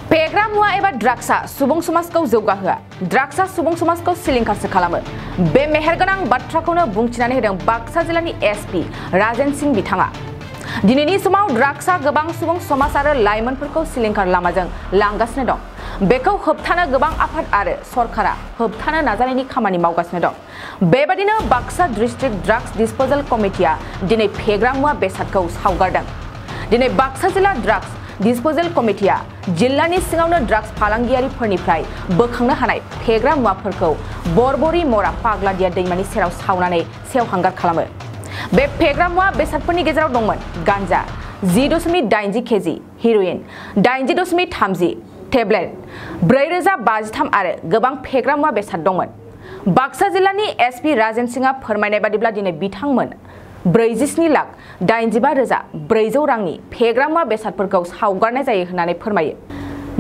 फेग्रा मुवा एबा ड्राग्सआ सुबुं समाजखौ जौगाहोआ ड्राग्सआ सुबुं समाजखौ सिलिंखारसो खालामो बे मेहेरगोनां बाथ्राखौनो बुंथिनानै होदों बाक्सा जिल्लानि एसपि राजेन सिंह बिथाङा दिनैनि समाव ड्राग्सआ गोबां सुबुं समाज आरो लाइमोनफोरखौ सिलिंखार लामाजों लांगासिनो दं बेखौ होबथानो गोबां आफाद आरो सरकारा होबथानो नाजानायनि खामानि मावगासिनो दं बेबादिनो बाक्सा डिस्ट्रिक्ट ड्राग्स डिस्पोजल कमिटिया दिनै फेग्रा मुवा बेसादखौ सावगारदों दिनै बाक्सा जिल्ला ड्राग्स डिस्पोजल कमिटिया जिल्लानि सिङावनो ड्राग्स फालांगियारिफोरनिफ्राय बोखांनो हानाय फेग्रा मुवाफोरखौ बरबरी मरा पाग्लादिया दैमानि सेराव सावनानै सेवहांगार खालामो बे फेग्रा मुवा बेसादफोरनि गेजेराव दंमोन गांजा 10.80 केजि हेर'इन 80.30 टेब्लेट 4053 आरो गोबां फेग्रा मुवा बेसाद दंमोन बाक्सा जिल्लानि एसपि राजेन सिंहआ फोरमायनाय बादिब्ला दिनै बिथांमोन 47,85,400 रांनि फेग्रा मुवा बेसादफोरखौ सावगारनाय जायो होननानै फोरमायो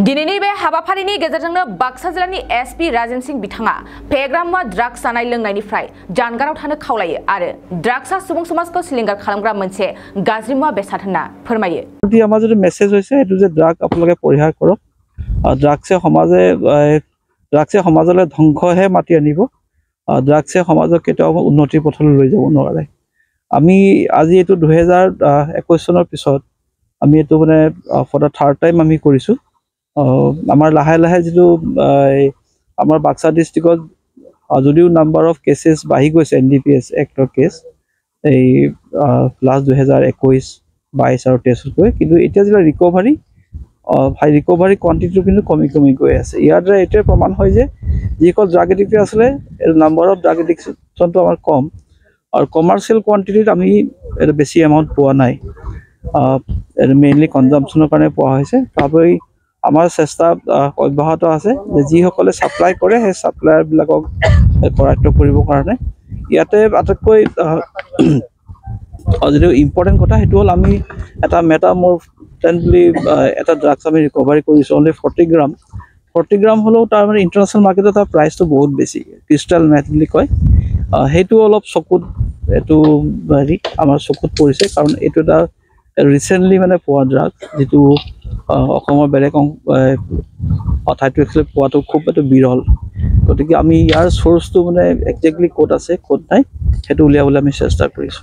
दिनैनि बे हाबाफारिनि गेजेरजोंनो बाक्सा जिल्लानि एसपि राजेन सिंह बिथाङा फेग्रा मुवा ड्राग्स जानाय लोंनायनिफ्राय जानगाराव थानो खावलायो आरो ड्राग्सआ सुबुं समाजखौ सिलिंखार खालामग्रा मोनसे गाज्रि मुवा बेसाद होनना फोरमायो যদি আমাৰ যদি মেছেজ হৈছে এটো যে ড্ৰাগ আপোনালোকে পৰিহাৰ কৰক ড্ৰাগছে সমাজলৈ ধ্বংসহে মাতি আনিব ড্ৰাগছে সমাজক কেতিয়াও উন্নতিৰ পথলৈ লৈ যাব নোৱাৰে আমি আজি এটো 2021 চনৰ পিছত আমি এটো মানে ফৰ দা থাৰ্ড টাইম আমি কৰিছো আমাৰ লাহে লাহে যেটো আমাৰ বাক্সা ডিস্ট্ৰিক্টত যদিও নাম্বাৰ অফ কেसेस বাঢ়ি গৈছে এনডিপিএছ এক্টৰ কেস এই প্লাস 2021 22 আৰু 23 কৈ কিন্তু এতিয়া যেটা ৰিকভাৰী হাই ৰিকভাৰী কোয়ান্টিটি কিন্তু কমি গৈ আছে ইয়াৰ দ্বাৰা এটা প্ৰমাণ হয় যে যিকল ড্ৰাগ এডিক্ট আছে নাম্বাৰ অফ ড্ৰাগ এডিকশনটো আমাৰ কম और कमार्शियल क्वांटिटी আমি এৰ বেশি অ্যামাউন্ট পোৱা নাই এৰ মেইনলি কনজাম্পশনৰ কাৰণে পোৱা হৈছে তাপই আমাৰ চেষ্টা অব্যাহত আছে যে যি সকলে সাপ্লাই কৰে সেই সাপ্লায়াৰ বিলাকক কৰাক্ট কৰিব কাৰণে ইয়াতে আটকৈ অজৰি ইম্পৰ্টেন্ট কথা হেতু হল আমি এটা মেটামৰফেন্টলি এটা ড্ৰাগছ আমি ৰিকভাৰি কৰিছো অনলি 40 গ্ৰাম হলো তাৰ মানে ইন্টাৰনেশ্যনেল মাৰ্কেটত তাৰ প্ৰাইসটো বহুত বেছি ক্ৰিস্টাল মেথ বুলি কয় হেতু অলপ চকুত এটো ভাৰি আমাৰ চকুত পৰিছে কাৰণ এটো এটা ৰিসেন্টলি মানে পোৱা ড্ৰাগ যেটো অসমৰ বেলেগ অথাইটো এক্সেল পোৱাটো খুব এটো বিৰল গতিকে আমি ইয়াৰ সোৰ্সটো মানে এক্স্যাক্টলি কোড আছে কোড নাই হেতু উলিয়াবলৈ আমি চেষ্টা কৰিছো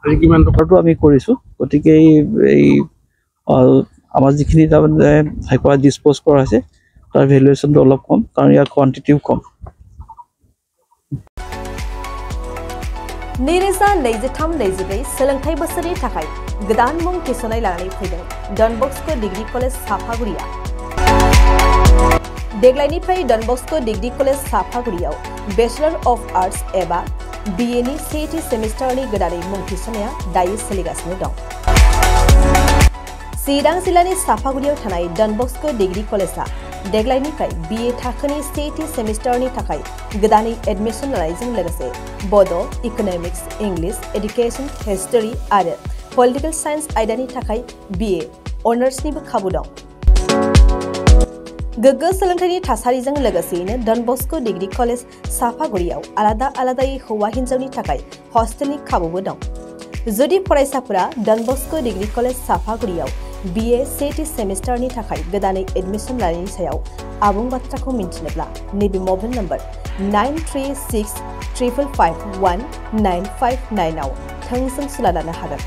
আৰু কিমান টকাটো আমি কৰিছো গতিকে এই আমাৰ যিখিনি তাৰ মানে হাইকোৱা ডিসপোজ কৰা আছে তাৰ ভ্যালুয়েশনটো অলপ কম কাৰণ ইয়াৰ কোয়ান্টিটিও কম नैरोजा 23-24 सोलोंथाइ बोसोरनि थाखाय गोदान मुं थिसननाय लानानै फैदों डन बस्को डिग्री कलेज साफागुरिया देग्लायनिफ्राय डन बस्को डिग्री कलेज साफागुरियाव बैचलर अफ आर्ट्स एबा बीए नि सेथि सेमिस्टारनि गोदानै मुं थिसननाया दायो सोलिगासिनो दं चिरां जिल्लानि साफागुरियाव थानाय डन बस्को डिग्री कलेजआ देग्लायनिफ्राय बीए थाखोनि सेथि सेमिस्टारनि थाखाय गोदानै एडमिशन लानायजों लोगोसे बड' इकोनॉमिक्स इंग्लिश एडुकेशन हिस्टरी आरो पलिटिकल साइंस आयदानि थाखाय बीए अनार्सनिबो खाबु दं गोग्गो सोलोंथाइनि थासारिजों लोगोसेयैनो डन बस्को डिग्री कलेज साफागुरियाव आलादा आलादायै हौवा हिन्जावनि थाखाय हस्टेलनि खाबुबो दं जुदि फरायसाफोरा डन बस्को डिग्री कलेज साफागुरियाव बीए सेथि सेमिस्टारनि थाखाय गोदानै एडमिशन लानायनि सायाव आबुं बाथ्राखौ मिन्थिनोब्ला नैबे मबाइल नम्बर 9365551959 आव थोंजों सुला लानो हागोन